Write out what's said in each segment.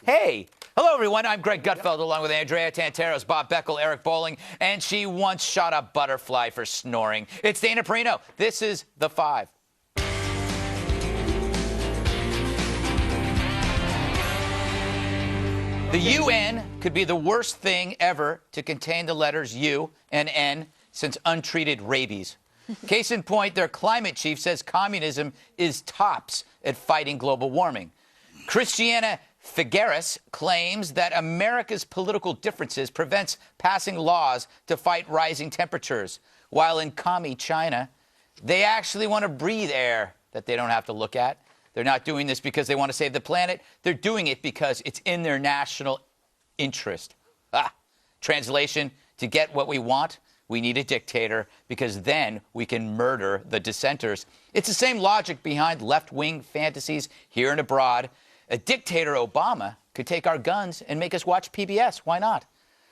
Hey, hello everyone. I'm Greg Gutfeld along with Andrea Tanteros, Bob Beckel, Eric Bolling, and she once shot a butterfly for snoring. It's Dana Perino. This is The Five. The UN could be the worst thing ever to contain the letters U and N since untreated rabies. Case in point, their climate chief says communism is tops at fighting global warming. Christiana Figueres claims that America's political differences prevents passing laws to fight rising temperatures, while in commie China, they actually want to breathe air that they don't have to look at. They're not doing this because they want to save the planet. They're doing it because it's in their national interest. Translation, to get what we want, we need a dictator because then we can murder the dissenters. It's the same logic behind left-wing fantasies here and abroad. A dictator, Obama, could take our guns and make us watch PBS. Why not?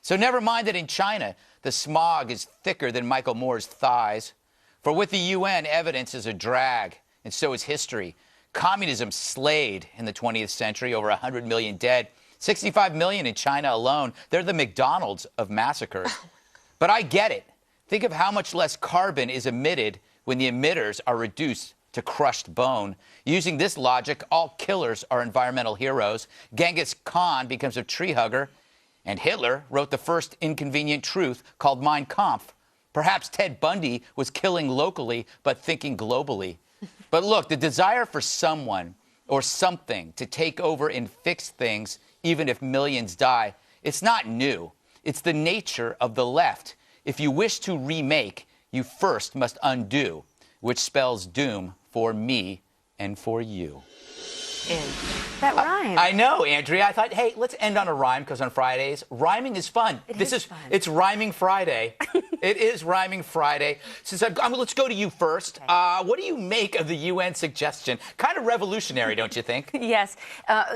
So never mind that in China, the smog is thicker than Michael Moore's thighs. For with the UN, evidence is a drag, and so is history. Communism slayed in the 20th century, over 100 million dead, 65 million in China alone. They're the McDonald's of massacres. But I get it. Think of how much less carbon is emitted when the emitters are reduced to crushed bone. Using this logic, all killers are environmental heroes. Genghis Khan becomes a tree hugger, and Hitler wrote the first inconvenient truth called Mein Kampf. Perhaps Ted Bundy was killing locally but thinking globally. But look, the desire for someone or something to take over and fix things, even if millions die, it's not new. It's the nature of the left. If you wish to remake, you first must undo, which spells doom for me and for you. That rhymes. I know, Andrea. I thought, hey, let's end on a rhyme because on Fridays, rhyming is fun. It's Rhyming Friday. It is Rhyming Friday. Let's go to you first. What do you make of the UN suggestion? Kind of revolutionary, don't you think? Yes.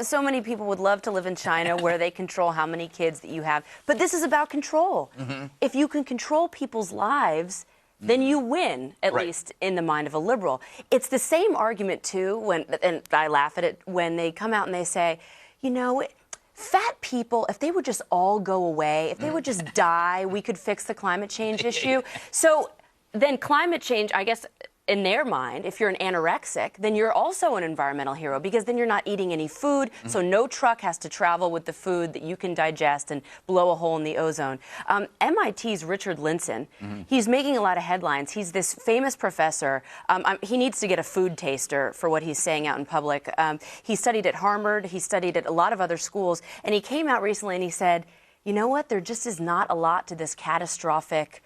So many people would love to live in China where they control how many kids that you have. But this is about control. If you can control people's lives, then you win, at least in the mind of a liberal. It's the same argument, too, and I laugh at it, when they come out and they say, you know, fat people, if they would just all go away, if they would just die, we could fix the climate change issue. So then climate change, I guess, in their mind, if you're an anorexic, then you're also an environmental hero because then you're not eating any food, so no truck has to travel with the food that you can digest and blow a hole in the ozone. MIT's Richard Linson, he's making a lot of headlines. He's this famous professor. He needs to get a food taster for what he's saying out in public. He studied at Harvard. He studied at a lot of other schools. And he came out recently and he said, you know what, there just is not a lot to this catastrophic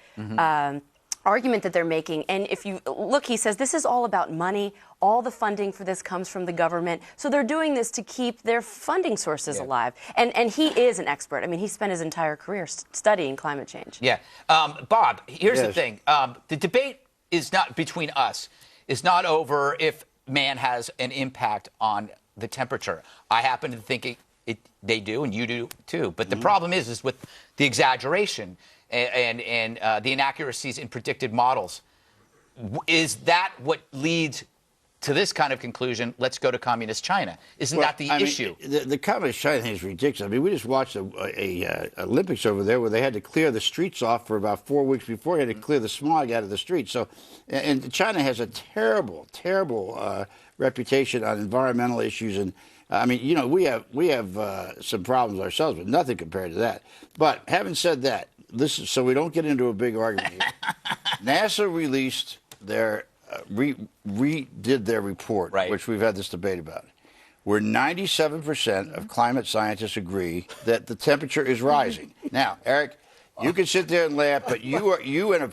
argument that they're making. And if you look, he says this is all about money. All the funding for this comes from the government. So they're doing this to keep their funding sources alive. And he is an expert. I mean, he spent his entire career studying climate change. Yeah. Bob, here's the thing. The debate is not between us. It's not over if man has an impact on the temperature. I happen to think they do, and you do too. But the problem is with the exaggeration and the inaccuracies in predicted models. Is that what leads to this kind of conclusion? Let's go to communist China. Isn't that the issue? The communist China thing is ridiculous. I mean, we just watched a Olympics over there where they had to clear the streets off for about 4 weeks before. They had to clear the smog out of the streets. So, and China has a terrible, terrible reputation on environmental issues. And I mean, you know, we have some problems ourselves, but nothing compared to that. But having said that, so we don't get into a big argument here. NASA released their redid their report, which we've had this debate about, where 97% of climate scientists agree that the temperature is rising. Now, Eric, you can sit there and laugh, but you and a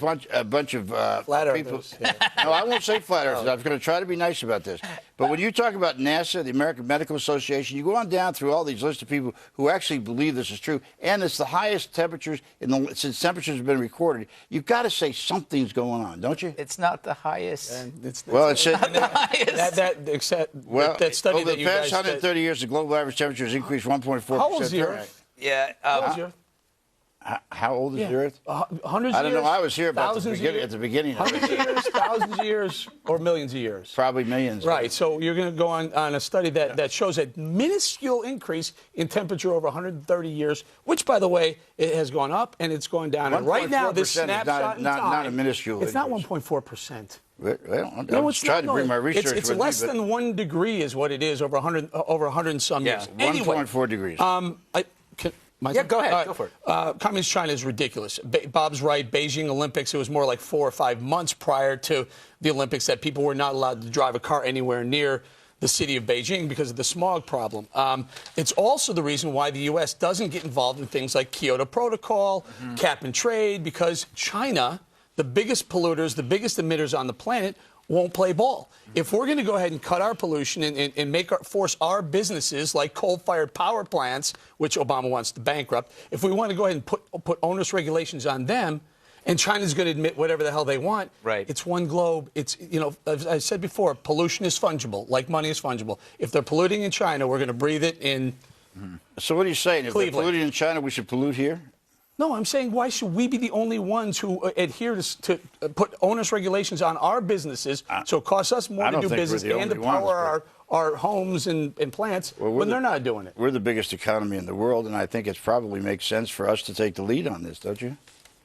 bunch of flat people. earthers. Yeah. No, I won't say flat earthers. I'm going to try to be nice about this. But when you talk about NASA, the American Medical Association, you go on down through all these lists of people who actually believe this is true, and it's the highest temperatures since temperatures have been recorded. You've got to say something's going on, don't you? It's not the highest. Well, it's not the highest. That study over that the you past guys 130 years, the global average temperature has increased 1.4%. How old is the Earth? Yeah. How old is the Earth? How old is the Earth? Hundreds I of don't years. know. I was here about thousands at the beginning of Hundreds of it. years, thousands of years, or millions of years. Probably millions. Right. So you're going to go on a study that shows a minuscule increase in temperature over 130 years, which, by the way, it has gone up and it's going down. And right now, this 1.4% is snapshot in time, not a minuscule it's not increase. 1.4%. Well, No, I'm it's trying not, to bring my no. research It's with less me, but than 1 degree is what it is over 100 and some years. Anyway, 1.4 degrees. Go ahead. Go for it. Communist China is ridiculous. Bob's right. Beijing Olympics, it was more like 4 or 5 months prior to the Olympics that people were not allowed to drive a car anywhere near the city of Beijing because of the smog problem. It's also the reason why the U.S. doesn't get involved in things like Kyoto Protocol, cap and trade, because China, the biggest polluters, the biggest emitters on the planet, won't play ball. If we're going to go ahead and cut our pollution and force our businesses like coal-fired power plants, which Obama wants to bankrupt, if we want to go ahead and put onerous regulations on them, and China's going to admit whatever the hell they want, right. It's one globe. It's, as I said before, pollution is fungible, like money is fungible. If they're polluting in China, we're going to breathe it in So what are you saying? If they're Cleveland. polluting in China, we should pollute here? No, I'm saying why should we be the only ones who adhere to put onerous regulations on our businesses so it costs us more to do business and to power our homes and plants when they're not doing it? We're the biggest economy in the world, and I think it probably makes sense for us to take the lead on this, don't you?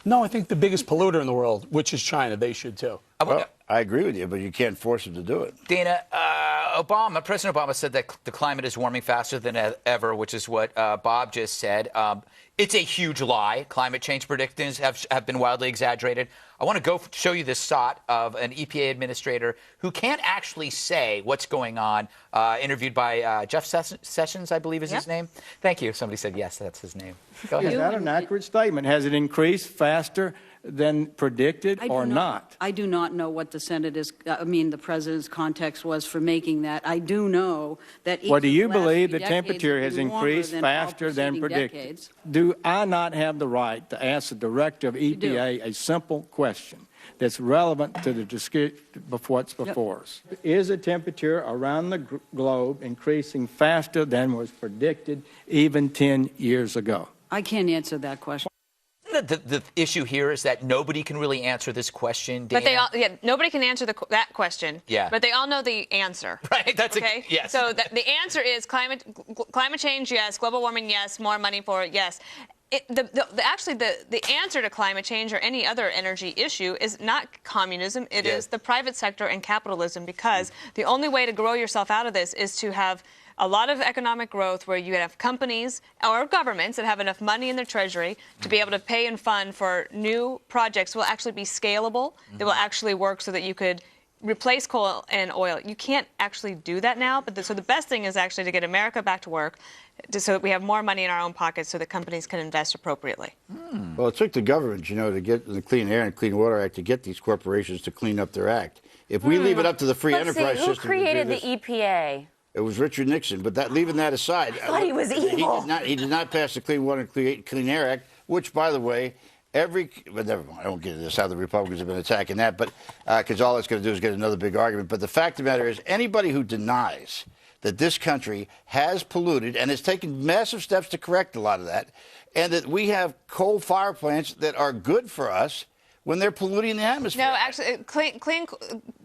No, I think the biggest polluter in the world, which is China, they should too. Well, I agree with you, but you can't force them to do it. Dana, President Obama said that the climate is warming faster than ever, which is what Bob just said. It's a huge lie. Climate change predictions have been wildly exaggerated. I want to show you this shot of an EPA administrator who can't actually say what's going on, interviewed by Jeff Sessions, I believe is his name. Thank you. Somebody said, yes, that's his name. Go ahead. Is that an accurate statement? Has it increased faster than predicted or not? I do not know what the Senate is, the president's context was for making that. I do know that each Well, do you of the last believe few the temperature decades has have been warmer increased than all faster than preceding predicted? decades. Do I not have the right to ask the director of EPA a simple question that's relevant to the what's before us? Is the temperature around the globe increasing faster than was predicted even 10 years ago? I can't answer that question. The issue here is that nobody can really answer this question, Dana. But they all, nobody can answer that question. Yeah. But they all know the answer. Right. That's okay. yes. So the answer is climate change, yes. Global warming, yes. More money for it, yes. Actually, the answer to climate change or any other energy issue is not communism. It is the private sector and capitalism, because the only way to grow yourself out of this is to have a lot of economic growth where you have companies or governments that have enough money in their treasury to be able to pay and fund for new projects will actually be scalable. They will actually work so that you could replace coal and oil. You can't actually do that now. So the best thing is actually to get America back to work so that we have more money in our own pockets so that companies can invest appropriately. Well, it took the government, to get the Clean Air and Clean Water Act to get these corporations to clean up their act. If we leave it up to the free enterprise system, who created the EPA? It was Richard Nixon, but leaving that aside, I thought he was evil. He did not pass the Clean Water and Clean Air Act, which, by the way, but never mind. I won't get into this, how the Republicans have been attacking that, but because all it's going to do is get another big argument. But the fact of the matter is, anybody who denies that this country has polluted and has taken massive steps to correct a lot of that, and that we have coal fire plants that are good for us when they're polluting the atmosphere. No, actually,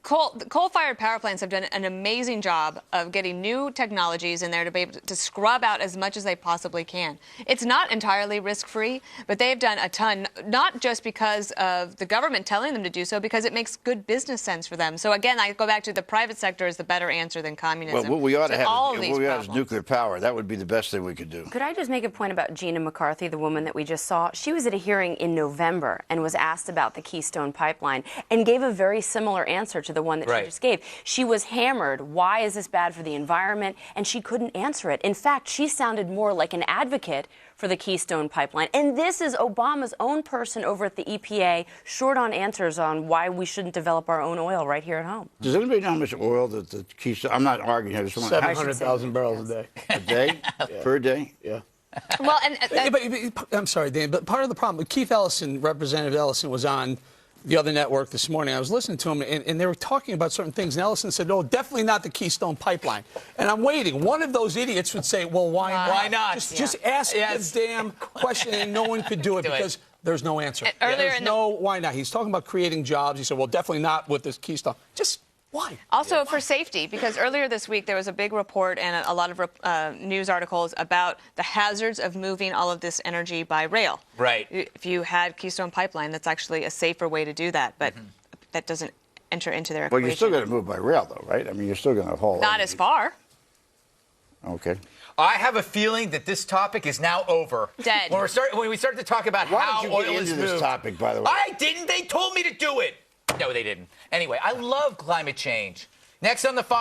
coal-fired power plants have done an amazing job of getting new technologies in there to be able to scrub out as much as they possibly can. It's not entirely risk-free, but they've done a ton, not just because of the government telling them to do so, because it makes good business sense for them. So again, I go back to the private sector is the better answer than communism. Well, what we ought to have is is nuclear power. That would be the best thing we could do. Could I just make a point about Gina McCarthy, the woman that we just saw? She was at a hearing in November and was asked about the Keystone Pipeline and gave a very similar answer to the one that she just gave. She was hammered. Why is this bad for the environment? And she couldn't answer it. In fact, she sounded more like an advocate for the Keystone Pipeline. And this is Obama's own person over at the EPA, short on answers on why we shouldn't develop our own oil right here at home. Does anybody know how much oil that the Keystone? I'm not arguing here. 700,000 barrels a day. A day? Per day? Yeah. Well, and but I'm sorry, Dan, but part of the problem, Keith Ellison, Representative Ellison, was on the other network this morning. I was listening to them, and they were talking about certain things. And Ellison said, no, definitely not the Keystone Pipeline. And I'm waiting. One of those idiots would say, well, why not? Why not? Just ask the damn question, and no one could do it because there's no answer. Earlier There's no why not. He's talking about creating jobs. He said, well, definitely not with this Keystone. Just why? Also for safety, because earlier this week there was a big report and a lot of news articles about the hazards of moving all of this energy by rail. Right. If you had Keystone Pipeline, that's actually a safer way to do that, but that doesn't enter into their equation. Well, you're still going to move by rail, though, right? I mean, you're still going to haul. Not as far. Okay. I have a feeling that this topic is now over. Dead. When we start to talk about Why how did you oil get is into moved. this topic, by the way? I didn't. They told me to do it. No, they didn't. Anyway, I love climate change. Next on the